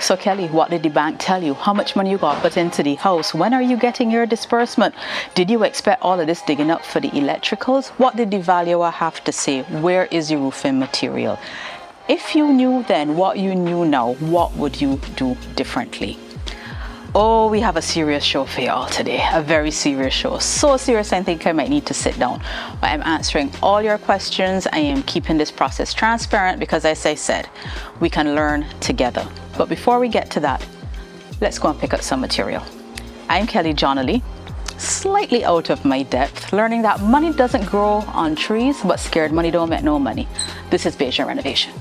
So Kelly, what did the bank tell you? How much money you got put into the house? When are you getting your disbursement? Did you expect all of this digging up for the electricals? What did the valuer have to say? Where is your roofing material? If you knew then what you knew now, what would you do differently? Oh, we have a serious show for you all today. A very serious show. So serious, I think I might need to sit down. But I'm answering all your questions. I am keeping this process transparent because, as I said, we can learn together. But before we get to that, let's go and pick up some material. I'm Kelly Johnnerly, slightly out of my depth, learning that money doesn't grow on trees, but scared money don't make no money. This is Bajan Renovation.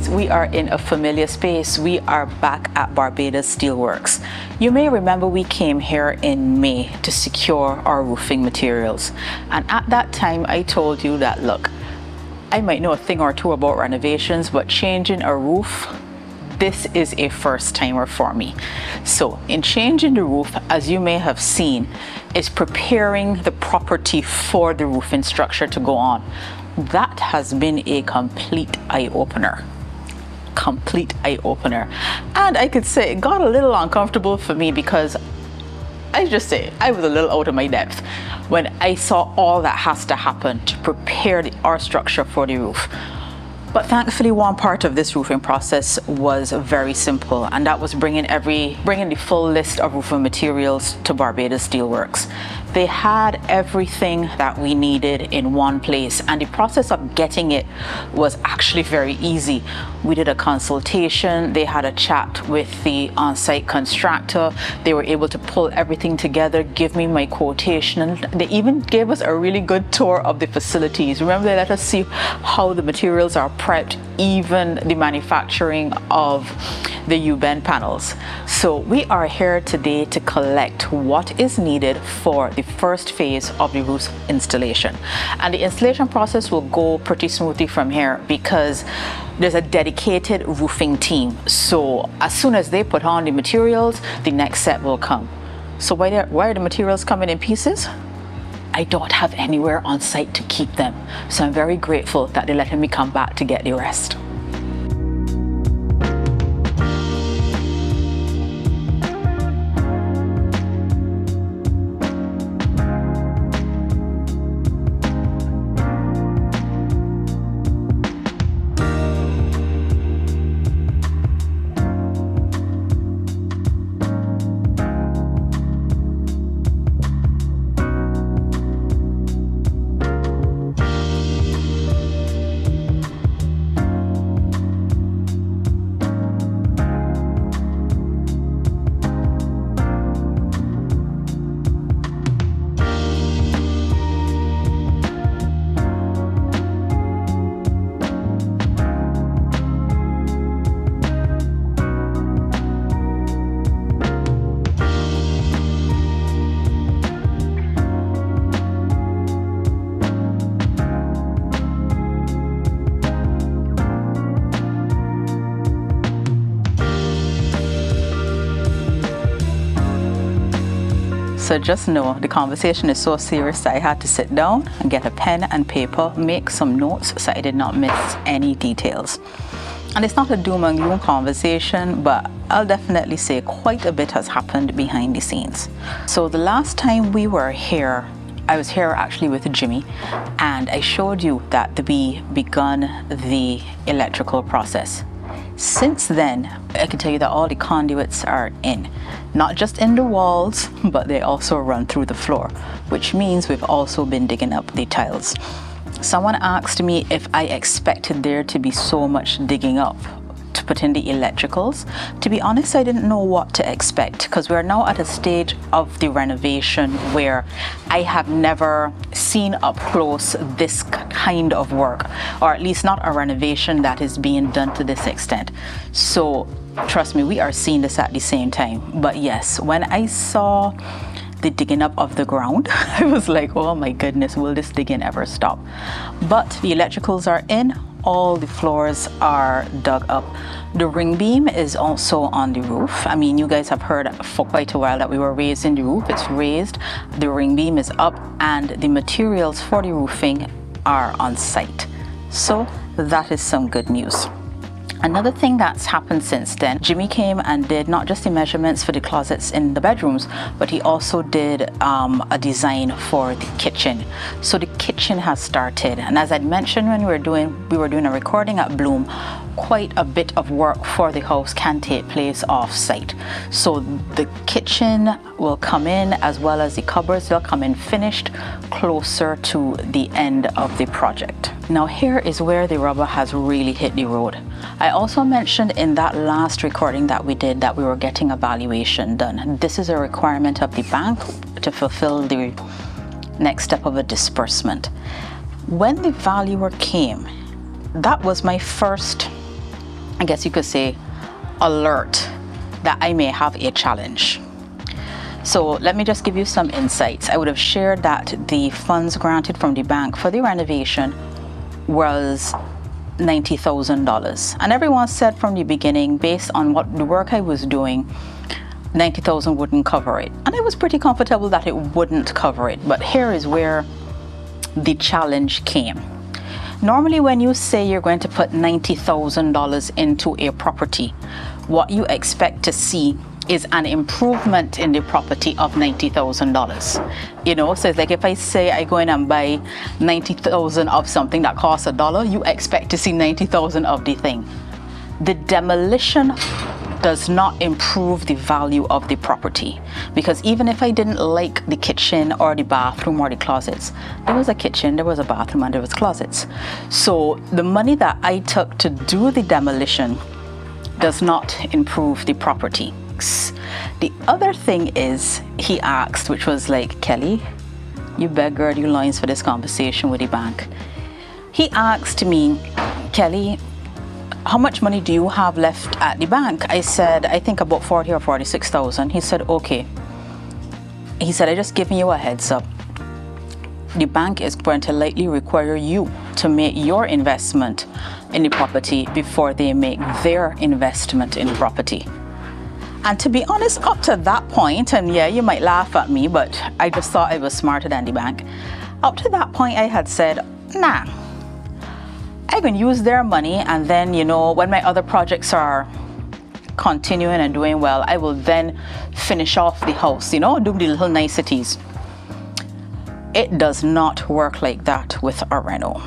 We are in a familiar space. We are back at Barbados Steelworks. You may remember we came here in May to secure our roofing materials. And at that time, I told you that, look, I might know a thing or two about renovations, but changing a roof, this is a first timer for me. So in changing the roof, as you may have seen, is preparing the property for the roofing structure to go on. That has been a complete eye-opener. And I could say it got a little uncomfortable for me because I just say I was a little out of my depth when I saw all that has to happen to prepare our structure for the roof. But thankfully, one part of this roofing process was very simple, and that was bringing the full list of roofing materials to Barbados Steelworks. They had everything that we needed in one place, and the process of getting it was actually very easy. We did a consultation, they had a chat with the on-site constructor, they were able to pull everything together, give me my quotation, and they even gave us a really good tour of the facilities. Remember, they let us see how the materials are prepped, even the manufacturing of the U-bend panels. So we are here today to collect what is needed for the first phase of the roof installation. And the installation process will go pretty smoothly from here because there's a dedicated roofing team. So as soon as they put on the materials, the next set will come. So why are the materials coming in pieces? I don't have anywhere on site to keep them. So I'm very grateful that they're letting me come back to get the rest. So just know the conversation is so serious that I had to sit down and get a pen and paper, make some notes so I did not miss any details. And it's not a doom and gloom conversation, but I'll definitely say quite a bit has happened behind the scenes. So the last time we were here, I was here actually with Jimmy, and I showed you that we begun the electrical process. Since then, I can tell you that all the conduits are in, not just in the walls, but they also run through the floor, which means we've also been digging up the tiles. Someone asked me if I expected there to be so much digging up to put in the electricals. To be honest, I didn't know what to expect because we're now at a stage of the renovation where I have never seen up close this kind of work, or at least not a renovation that is being done to this extent. So trust me, we are seeing this at the same time. But yes, when I saw the digging up of the ground. I was like, oh my goodness, will this digging ever stop? But the electricals are in, all the floors are dug up. The ring beam is also on the roof. I mean, you guys have heard for quite a while that we were raising the roof. It's raised, the ring beam is up, and the materials for the roofing are on site. So that is some good news. Another thing that's happened since then, Jimmy came and did not just the measurements for the closets in the bedrooms, but he also did a design for the kitchen. So the kitchen has started, and as I'd mentioned when we were doing a recording at Bloom, quite a bit of work for the house can take place off-site. So the kitchen will come in, as well as the cupboards, they'll come in finished closer to the end of the project. Now here is where the rubber has really hit the road. I also mentioned in that last recording that we did that we were getting a valuation done. This is a requirement of the bank to fulfill the next step of a disbursement. When the valuer came, that was my first, I guess you could say, alert that I may have a challenge. So let me just give you some insights. I would have shared that the funds granted from the bank for the renovation was $90,000, and everyone said from the beginning, based on what the work I was doing, 90,000 wouldn't cover it, and I was pretty comfortable that it wouldn't cover it. But here is where the challenge came. Normally when you say you're going to put $90,000 into a property, what you expect to see is an improvement in the property of $90,000. You know, so it's like if I say I go in and buy 90,000 of something that costs $1, you expect to see 90,000 of the thing. The demolition does not improve the value of the property, because even if I didn't like the kitchen or the bathroom or the closets, there was a kitchen, there was a bathroom, and there was closets. So the money that I took to do the demolition does not improve the property. The other thing is, he asked, which was like, Kelly, you better gird your loins for this conversation with the bank. He asked me, Kelly, how much money do you have left at the bank? I said, I think about 40 or 46,000. He said, okay. He said, I just giving you a heads up. The bank is going to likely require you to make your investment in the property before they make their investment in the property. And to be honest, up to that point, and yeah, you might laugh at me, but I just thought I was smarter than the bank. Up to that point, I had said, nah, I can use their money, and then, you know, when my other projects are continuing and doing well, I will then finish off the house, you know, do the little niceties. It does not work like that with a reno.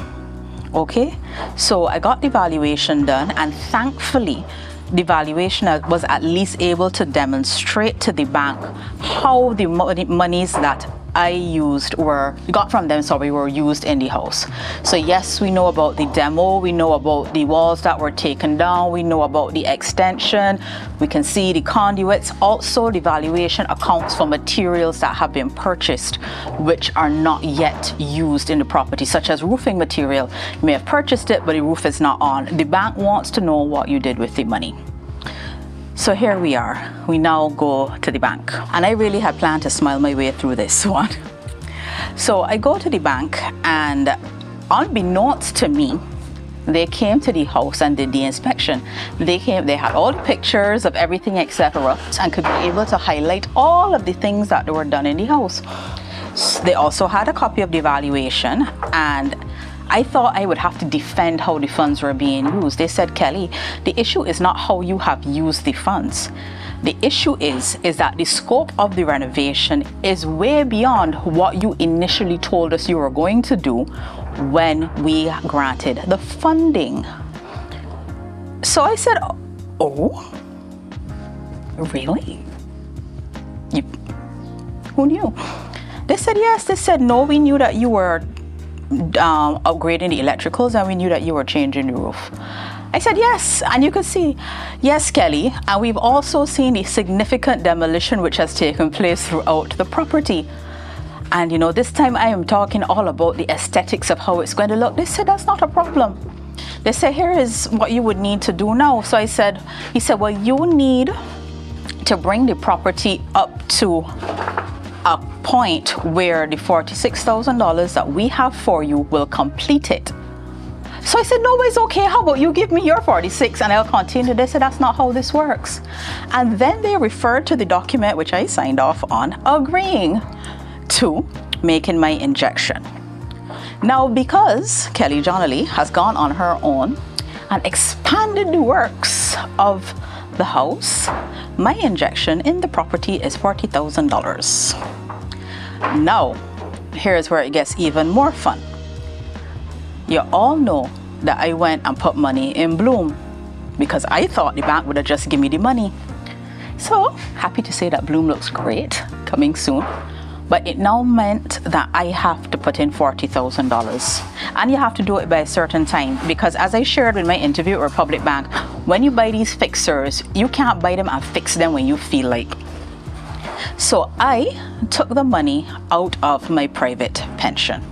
Okay, so I got the valuation done, and thankfully, the valuation was at least able to demonstrate to the bank how the monies that I got from them, were used in the house. So yes, we know about the demo, we know about the walls that were taken down, we know about the extension, we can see the conduits. Also, the valuation accounts for materials that have been purchased which are not yet used in the property, such as roofing material. You may have purchased it, but the roof is not on. The bank wants to know what you did with the money. So here we are. We now go to the bank, and I really had planned to smile my way through this one. So I go to the bank, and unbeknownst to me, they came to the house and did the inspection. They had all the pictures of everything, etc., and could be able to highlight all of the things that were done in the house. They also had a copy of the valuation, and I thought I would have to defend how the funds were being used. They said, Kelly, the issue is not how you have used the funds. The issue is that the scope of the renovation is way beyond what you initially told us you were going to do when we granted the funding. So I said, oh, really? Who knew? They said, yes. They said, no, we knew that you were upgrading the electricals, and we knew that you were changing the roof. I said, yes, and you could see, yes, Kelly, and we've also seen the significant demolition which has taken place throughout the property. And you know, this time I am talking all about the aesthetics of how it's going to look. They said, that's not a problem. They said, here is what you would need to do now. So he said, well, you need to bring the property up to a point where the $46,000 that we have for you will complete it. So I said, no, it's okay. How about you give me your 46 and I'll continue. They said, that's not how this works. And then they referred to the document, which I signed off on, agreeing to making my injection. Now, because Kelly Johnley has gone on her own and expanded the works of the house, my injection in the property is $40,000. Now, here's where it gets even more fun. You all know that I went and put money in Bloom because I thought the bank would have just given me the money. So happy to say that Bloom looks great, coming soon. But it now meant that I have to put in $40,000, and you have to do it by a certain time, because as I shared with my interview at Republic Bank, when you buy these fixers, you can't buy them and fix them when you feel like. So I took the money out of my private pension.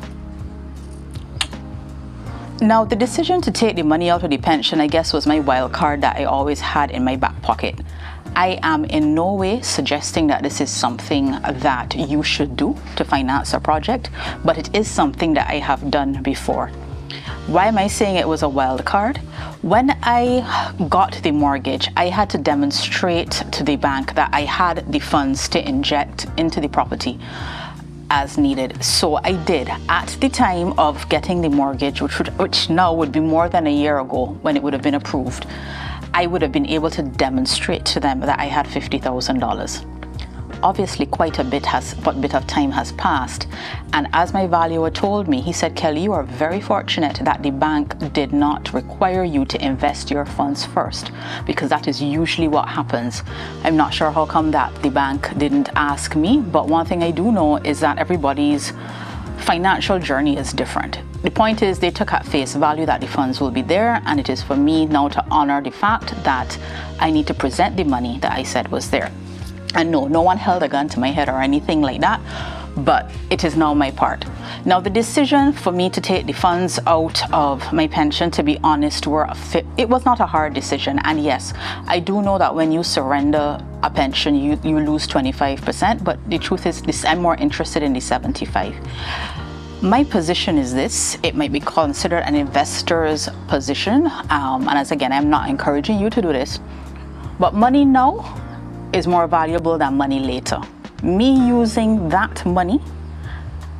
Now, the decision to take the money out of the pension, I guess, was my wild card that I always had in my back pocket. I am in no way suggesting that this is something that you should do to finance a project, but it is something that I have done before. Why am I saying it was a wild card? When I got the mortgage, I had to demonstrate to the bank that I had the funds to inject into the property as needed. So I did. At the time of getting the mortgage, which now would be more than a year ago when it would have been approved, I would have been able to demonstrate to them that I had $50,000. Obviously, quite a bit of time has passed. And as my valuer told me, he said, Kelly, you are very fortunate that the bank did not require you to invest your funds first, because that is usually what happens. I'm not sure how come that the bank didn't ask me, but one thing I do know is that everybody's financial journey is different. The point is, they took at face value that the funds will be there, and it is for me now to honor the fact that I need to present the money that I said was there. And no one held a gun to my head or anything like that, but it is now my part. Now, the decision for me to take the funds out of my pension, to be honest, it was not a hard decision. And yes, I do know that when you surrender a pension, you lose 25%, but the truth is I'm more interested in the 75%. My position is this: it might be considered an investor's position, and as again, I'm not encouraging you to do this, but money now is more valuable than money later. Me using that money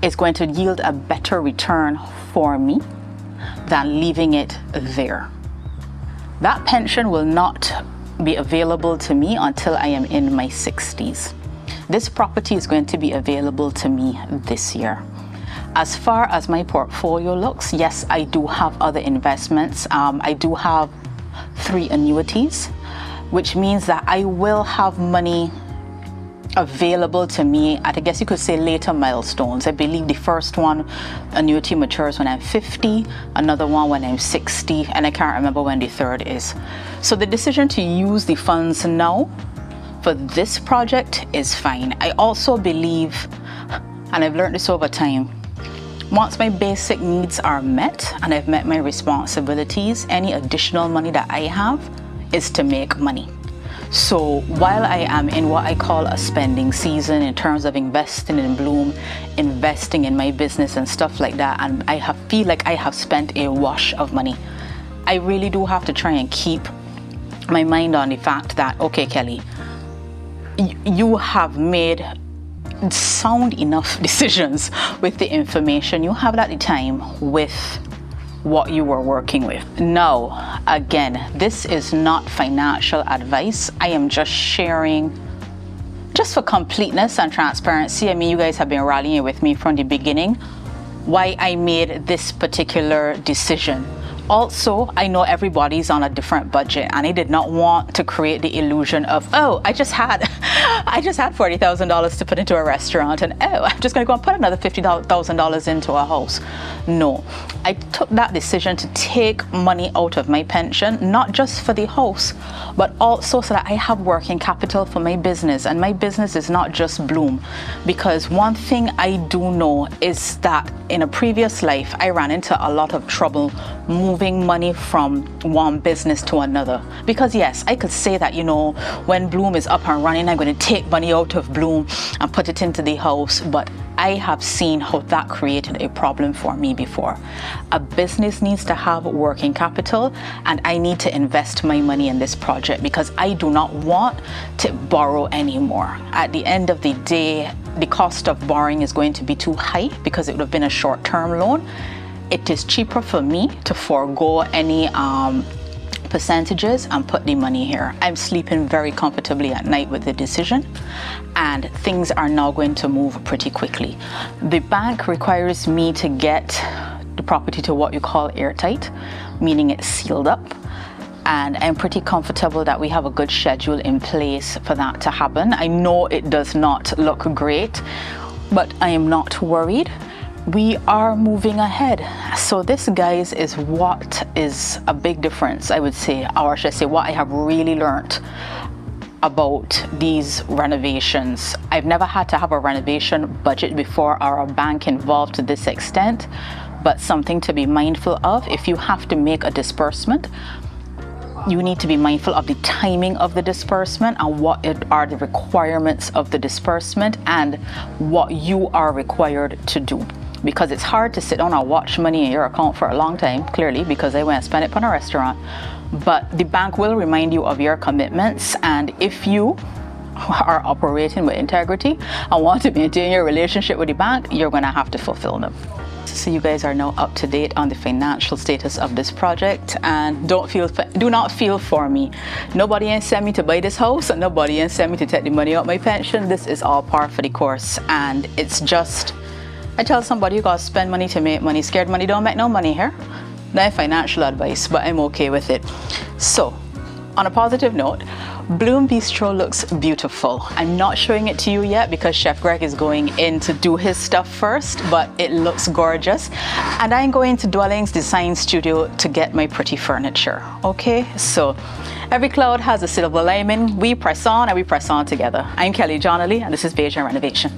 is going to yield a better return for me than leaving it there. That pension will not be available to me until I am in my 60s. This property is going to be available to me this year. As far as my portfolio looks, yes, I do have other investments. I do have 3 annuities, which means that I will have money available to me at, I guess you could say, later milestones. I believe the first one, annuity, matures when I'm 50, another one when I'm 60, and I can't remember when the third is. So the decision to use the funds now for this project is fine. I also believe, and I've learned this over time, once my basic needs are met and I've met my responsibilities, any additional money that I have is to make money. So while I am in what I call a spending season in terms of investing in Bloom, investing in my business and stuff like that, and I feel like I have spent a wash of money, I really do have to try and keep my mind on the fact that, okay, Kelly, you have made sound enough decisions with the information you have at the time with what you were working with. Now, again, this is not financial advice. I am just sharing, just for completeness and transparency. I mean, you guys have been rallying with me from the beginning, why I made this particular decision. Also, I know everybody's on a different budget, and I did not want to create the illusion of, oh, I just had $40,000 to put into a restaurant, and oh, I'm just going to go and put another $50,000 into a house. No, I took that decision to take money out of my pension, not just for the house, but also so that I have working capital for my business. And my business is not just Bloom, because one thing I do know is that in a previous life, I ran into a lot of trouble moving money from one business to another. Because yes, I could say that, you know, when Bloom is up and running, I'm going to take money out of Bloom and put it into the house, but I have seen how that created a problem for me before. A business needs to have working capital, and I need to invest my money in this project because I do not want to borrow anymore. At the end of the day, the cost of borrowing is going to be too high because it would have been a short-term loan. It is cheaper for me to forego any percentages and put the money here. I'm sleeping very comfortably at night with the decision, and things are now going to move pretty quickly. The bank requires me to get the property to what you call airtight, meaning it's sealed up. And I'm pretty comfortable that we have a good schedule in place for that to happen. I know it does not look great, but I am not worried. We are moving ahead. So this, guys, is what is a big difference, I would say, or should I say what I have really learned about these renovations. I've never had to have a renovation budget before or a bank involved to this extent, but something to be mindful of. If you have to make a disbursement, you need to be mindful of the timing of the disbursement and what are the requirements of the disbursement and what you are required to do. Because it's hard to sit down and watch money in your account for a long time, clearly, because I went and spend it on a restaurant. But the bank will remind you of your commitments, and if you are operating with integrity and want to maintain your relationship with the bank, you're going to have to fulfill them. So you guys are now up to date on the financial status of this project, and do not feel for me. Nobody ain't sent me to buy this house, and nobody ain't sent me to take the money out my pension. This is all par for the course, and it's just, I tell somebody you gotta spend money to make money. Scared money don't make no money here. Not financial advice, but I'm okay with it. So, on a positive note, Bloom Bistro looks beautiful. I'm not showing it to you yet because Chef Greg is going in to do his stuff first, but it looks gorgeous. And I'm going to Dwellings Design Studio to get my pretty furniture. Okay, so every cloud has a silver lining. We press on and we press on together. I'm Kelly Johnley, and this is Bajan Renovation.